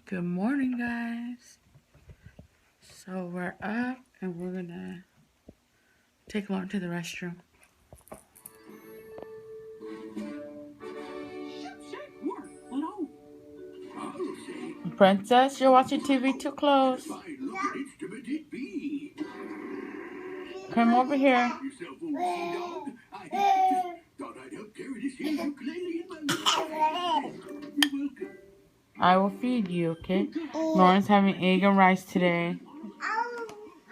Good morning, guys. So we're up and we're gonna take Lauren to the restroom. Princess, you're watching TV too close. Come over here. I will feed you, okay? Lauren's having egg and rice today.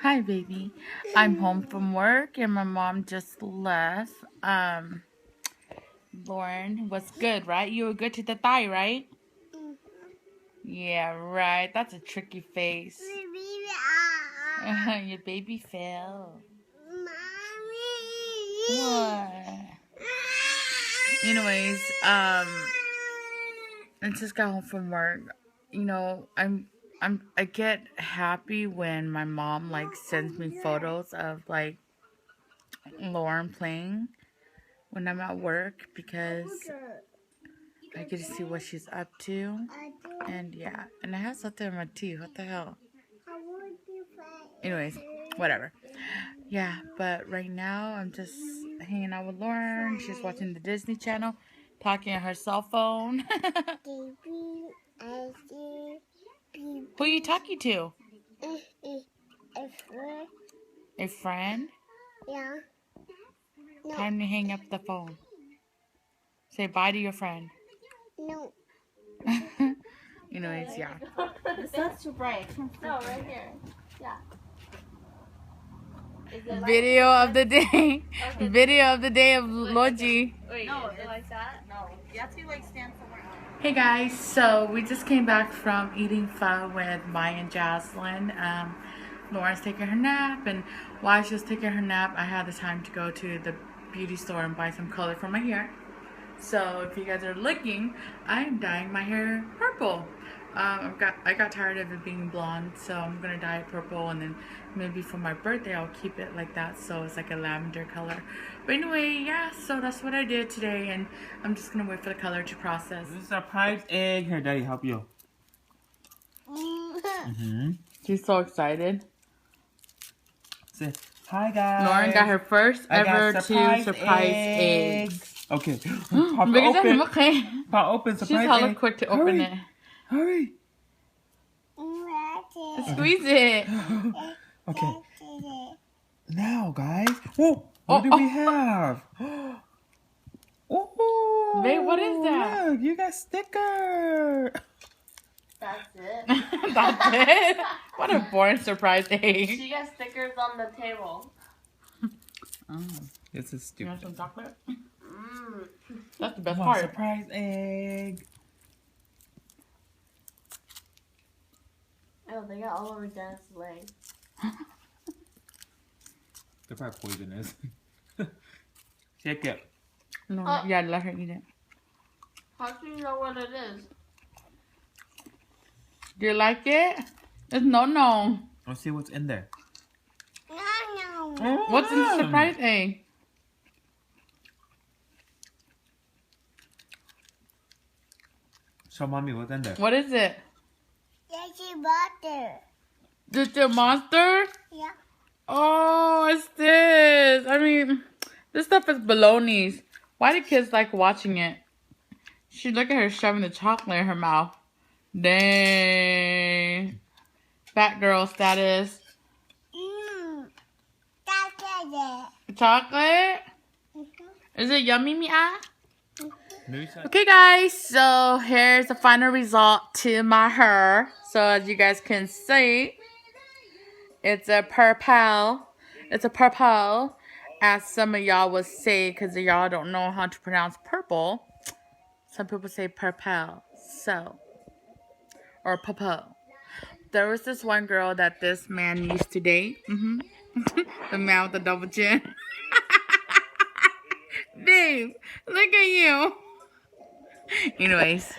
Hi, baby. I'm home from work and my mom just left. Lauren was good, right? You were good to the thigh, right? Yeah, right. That's a tricky face. Your baby fell. What? Anyways, I just got home from work. You know, I get happy when my mom like sends me photos of like Lauren playing when I'm at work because I get to see what she's up to. And yeah, and I have something in my teeth. What the hell? Anyways, whatever. Yeah, but right now I'm just hanging out with Lauren. She's watching the Disney Channel, talking on her cell phone. Who are you talking to? A friend? Yeah. No. Time to hang up the phone. Say bye to your friend. No. Anyways, yeah. The sun's too bright. No, right here. Yeah. Video of the day. Okay. Video of the day of Logi. Wait, no, is it like that? No. You have to like stand somewhere else. Hey guys, so we just came back from eating pho with Maya and Jocelyn. Lauren's taking her nap, and while she was taking her nap, I had the time to go to the beauty store and buy some color for my hair. So if you guys are looking, I'm dyeing my hair purple. I got tired of it being blonde, so I'm gonna dye it purple, and then maybe for my birthday I'll keep it like that, so it's like a lavender color. But anyway, yeah, so that's what I did today, and I'm just gonna wait for the color to process. This is a surprise egg. Here, Daddy, help you. She's so excited. Say hi, guys. Lauren got her first ever two surprise eggs. Okay. Pop it Because open. okay. Pop open. She's Surprise hella egg. quick to open it. Hurry. Squeeze it. Okay. Now, guys. Whoa. What do we have? Oh. Babe, what is that? Look, you got sticker. That's it. That's it? What a boring surprise egg. She got stickers on the table. Oh. This is You want stupid. some chocolate? Mmm. That's the best Come on, part. surprise egg. Oh, they got all over Dennis' leg. They're probably poisonous. Shake it. No, yeah, let her eat it. How do you know what it is? Do you like it? It's no. Let's see what's in there. No. What's in the surprise egg? Show mommy what's in there. What is it? There's butter. Is it a monster? Yeah. Oh, it's this. I mean, this stuff is baloney. Why do kids like watching it? She look at her shoving the chocolate in her mouth. Dang. Fat girl status. That's it. Chocolate? Is it yummy, Mia? Maybe so. Okay, guys. So here's the final result to my hair. So as you guys can see, it's a purple. It's a purple, as some of y'all would say, because y'all don't know how to pronounce purple. Some people say purple. So, or purple. There was this one girl that this man used to date. The man with the double chin. Babe, look at you. Anyways,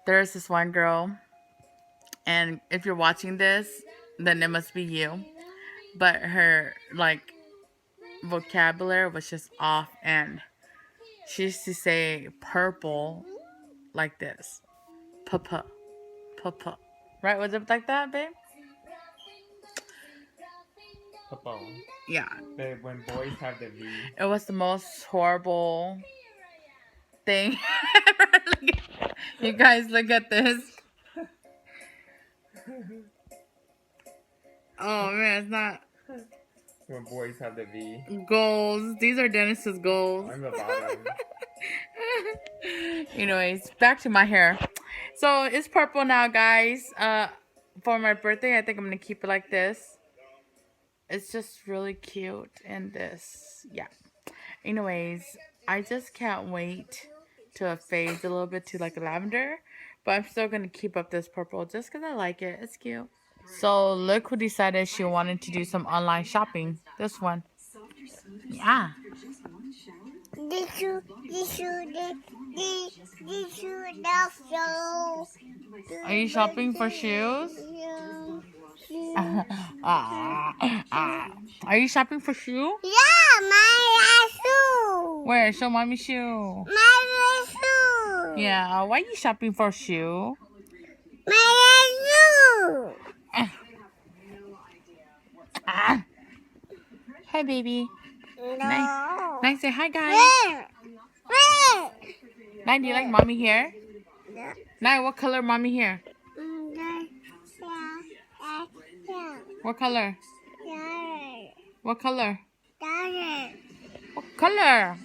there's this one girl, and if you're watching this, then it must be you. But her like vocabulary was just off, and she used to say purple like this, papa. Papa. Right? Was it like that, babe? Papa. Yeah. Babe, when boys have the V. It was the most horrible thing. You guys, look at this. Oh man, it's not When boys have the V. goals. These are Dennis's goals. I'm the bottom. Anyways, back to my hair. So it's purple now, guys. For my birthday, I think I'm gonna keep it like this. It's just really cute. And this, yeah. Anyways, I just can't wait till it fades a little bit to like lavender. But I'm still gonna keep up this purple just because I like it. It's cute. So look who decided she wanted to do some online shopping. This one. Yeah. This you also. Are you shopping for shoes? Are you shopping for shoe? Yeah, my shoe. Where? Show mommy shoe. My shoe. Yeah. Why are you shopping for shoe? My shoe. Hi, baby. No. Nice. Say hi, guys. Where? Nine, do you like mommy hair? Yeah. Nine, what color mommy hair? What color? What color? What color?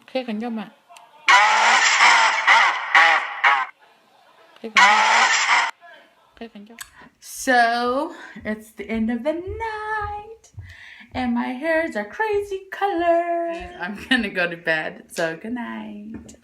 Khét khẩn cho mà. So, it's the end of the night. And my hairs are crazy colors. I'm gonna go to bed. So, good night.